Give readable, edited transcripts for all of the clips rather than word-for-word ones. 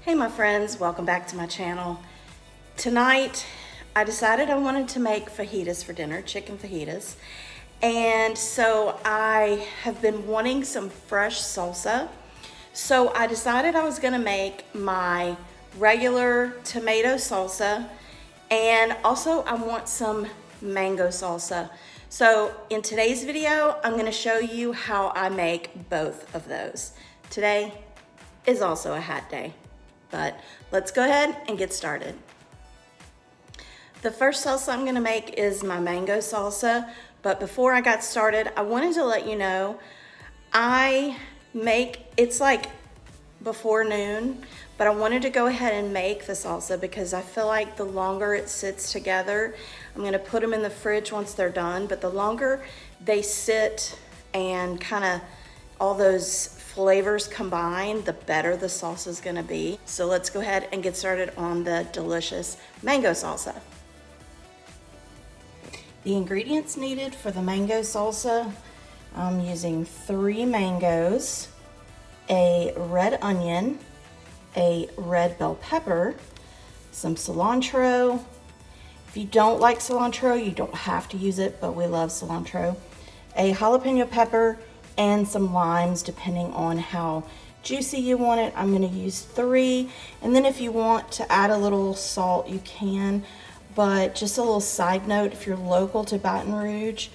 Hey my friends, welcome back to my channel. Tonight I decided I wanted to make fajitas for dinner, chicken fajitas. And so I have been wanting some fresh salsa. So I decided I was gonna make my regular tomato salsa, and also I want some mango salsa. So in today's video, I'm gonna show you how I make both of those. Today is also a hat day. But let's go ahead and get started. The first salsa I'm gonna make is my mango salsa, but before I got started, I wanted to let you know, it's like before noon, but I wanted to go ahead and make the salsa because I feel like the longer it sits together, I'm gonna put them in the fridge once they're done, but the longer they sit and kind of all those flavors combined, the better the salsa is gonna be. So let's go ahead and get started on the delicious mango salsa. The ingredients needed for the mango salsa, I'm using 3 mangoes, a red onion, a red bell pepper, some cilantro. If you don't like cilantro, you don't have to use it, but we love cilantro. A jalapeno pepper, and some limes depending on how juicy you want it. I'm gonna use 3, and then if you want to add a little salt, you can. But just a little side note, if you're local to Baton Rouge,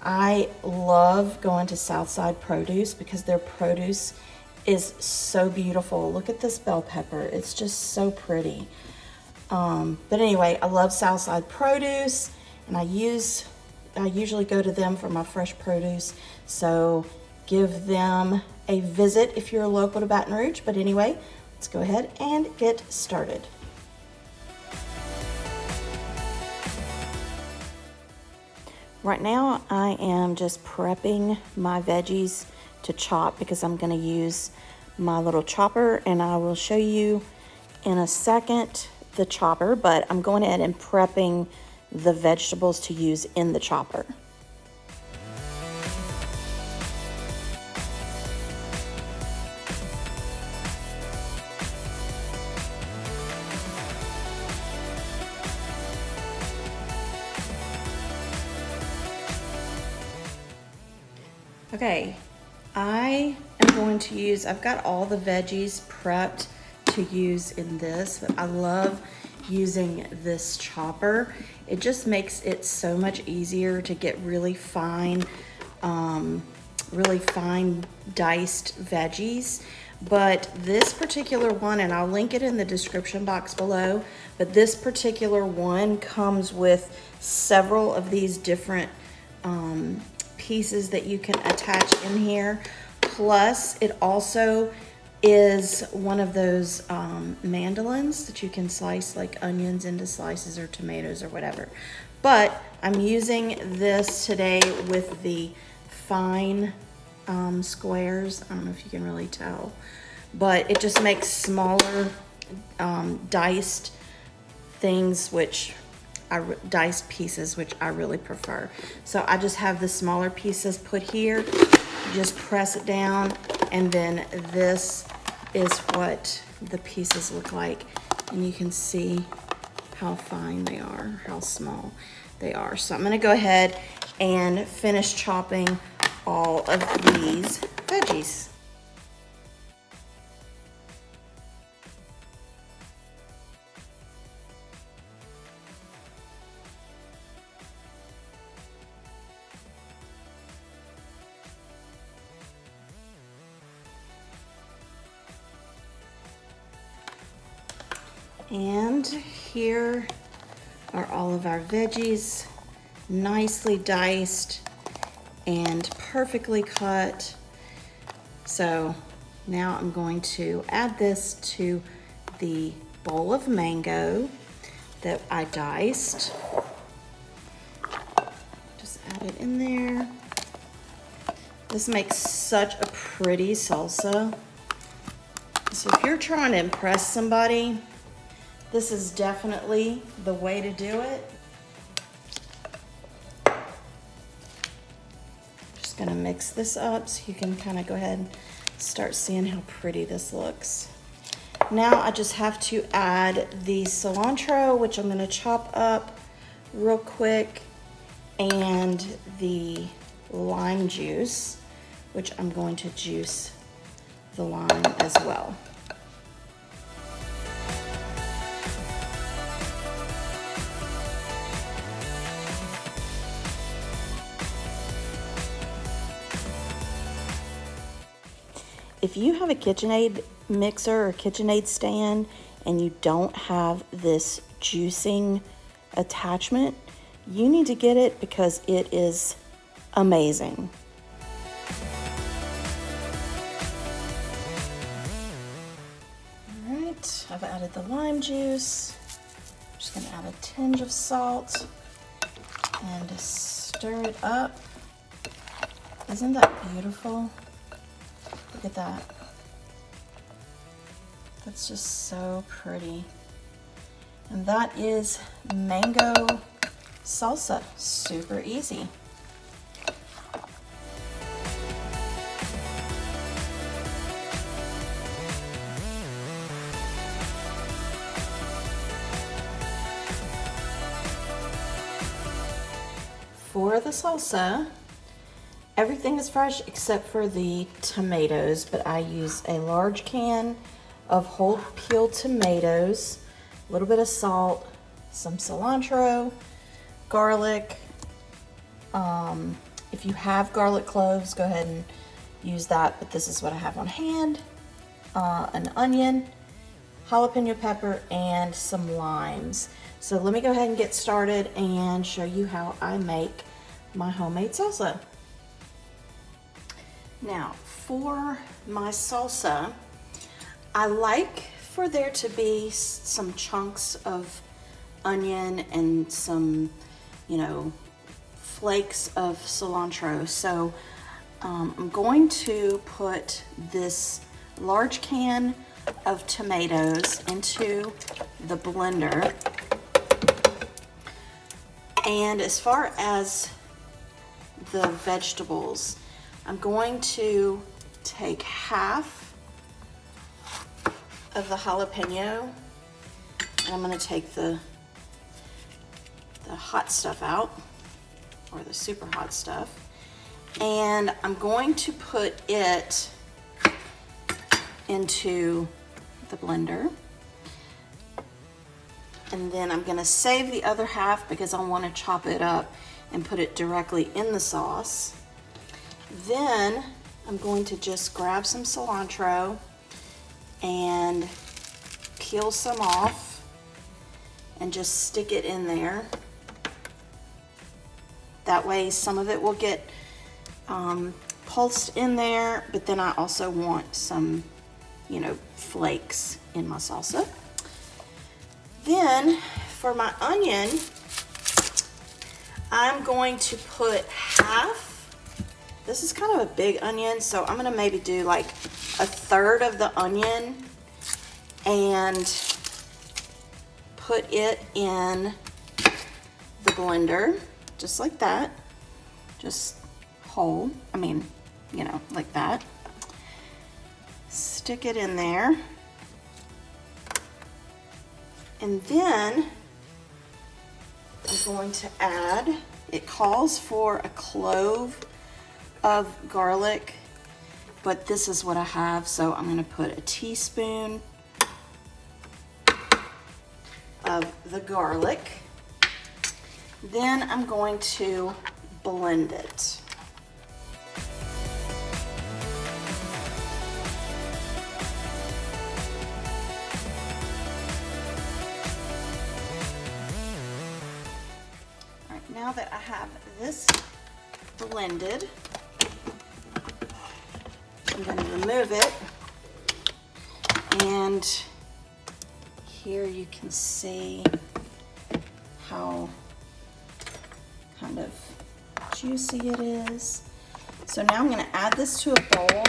I love going to Southside Produce because their produce is so beautiful. Look at this bell pepper, it's just so pretty. But anyway, I love Southside Produce, and I usually go to them for my fresh produce, so give them a visit if you're local to Baton Rouge. But anyway, let's go ahead and get started. Right now I am just prepping my veggies to chop because I'm going to use my little chopper, and I will show you in a second the chopper, but I'm going ahead and prepping the vegetables to use in the chopper. Okay, I am going to use, I've got all the veggies prepped to use in this, but I love using this chopper. It just makes it so much easier to get really fine diced veggies. But this particular one, and I'll link it in the description box below, but this particular one comes with several of these different pieces that you can attach in here. Plus, it also is one of those mandolins that you can slice like onions into slices or tomatoes or whatever. But I'm using this today with the fine squares. I don't know if you can really tell, but it just makes smaller diced things, diced pieces, which I really prefer. So I just have the smaller pieces put here, just press it down, and then this is what the pieces look like. And you can see how fine they are, how small they are. So I'm gonna go ahead and finish chopping all of these veggies. And here are all of our veggies, nicely diced and perfectly cut. So now I'm going to add this to the bowl of mango that I diced. Just add it in there. This makes such a pretty salsa. So if you're trying to impress somebody, this is definitely the way to do it. Just gonna mix this up so you can kind of go ahead and start seeing how pretty this looks. Now I just have to add the cilantro, which I'm gonna chop up real quick, and the lime juice, which I'm going to juice the lime as well. If you have a KitchenAid mixer or KitchenAid stand and you don't have this juicing attachment, you need to get it because it is amazing. All right, I've added the lime juice. I'm just gonna add a tinge of salt and stir it up. Isn't that beautiful? Look at that. That's just so pretty. And that is mango salsa. Super easy. For the salsa, everything is fresh except for the tomatoes, but I use a large can of whole peeled tomatoes, a little bit of salt, some cilantro, garlic. If you have garlic cloves, go ahead and use that, but this is what I have on hand. An onion, jalapeno pepper, and some limes. So let me go ahead and get started and show you how I make my homemade salsa. Now, for my salsa, I like for there to be some chunks of onion and some, flakes of cilantro. So I'm going to put this large can of tomatoes into the blender. And as far as the vegetables, I'm going to take half of the jalapeno, and I'm going to take the hot stuff out, or the super hot stuff, and I'm going to put it into the blender. And then I'm going to save the other half because I want to chop it up and put it directly in the sauce. Then I'm going to just grab some cilantro and peel some off and just stick it in there. That way some of it will get pulsed in there, but then I also want some, flakes in my salsa. Then for my onion, I'm going to put half. This is kind of a big onion, so I'm gonna maybe do like a third of the onion and put it in the blender, just like that. Just whole, like that. Stick it in there. And then I'm going to add, it calls for a clove of garlic, but this is what I have, so I'm going to put a teaspoon of the garlic. Then I'm going to blend it. All right, now that I have this blended, I'm going to remove it, and here you can see how kind of juicy it is. So now I'm going to add this to a bowl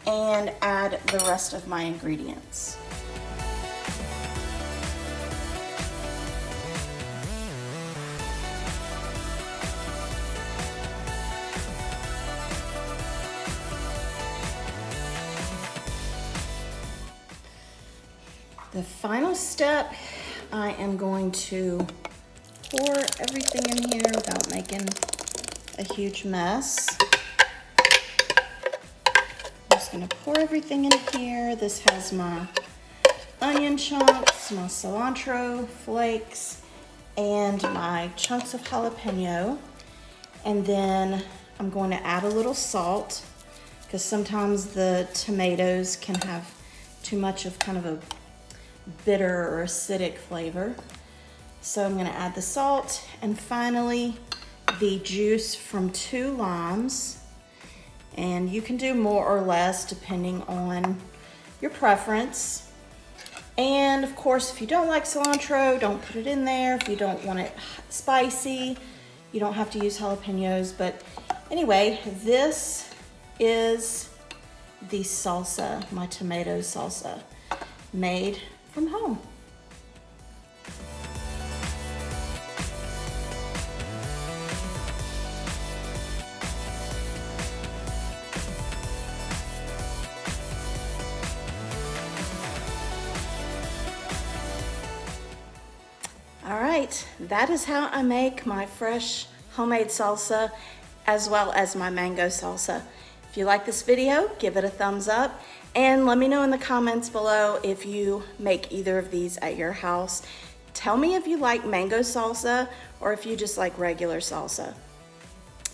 and add the rest of my ingredients. The final step, I am going to pour everything in here without making a huge mess. I'm just gonna pour everything in here. This has my onion chunks, my cilantro flakes, and my chunks of jalapeno. And then I'm going to add a little salt because sometimes the tomatoes can have too much of kind of a bitter or acidic flavor. So I'm going to add the salt, and finally the juice from 2 limes. And you can do more or less depending on your preference. And of course, if you don't like cilantro, don't put it in there. If you don't want it spicy, you don't have to use jalapenos. But anyway, this is the salsa, my tomato salsa, made from home. All right, that is how I make my fresh homemade salsa as well as my mango salsa. If you like this video, give it a thumbs up and let me know in the comments below if you make either of these at your house. Tell me if you like mango salsa or if you just like regular salsa.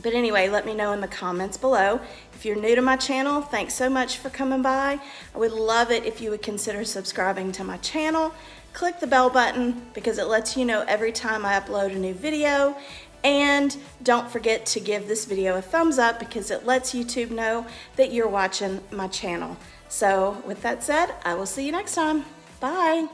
But anyway, let me know in the comments below. If you're new to my channel, thanks so much for coming by. I would love it if you would consider subscribing to my channel. Click the bell button because it lets you know every time I upload a new video. And don't forget to give this video a thumbs up because it lets YouTube know that you're watching my channel. So with that said, I will see you next time. Bye.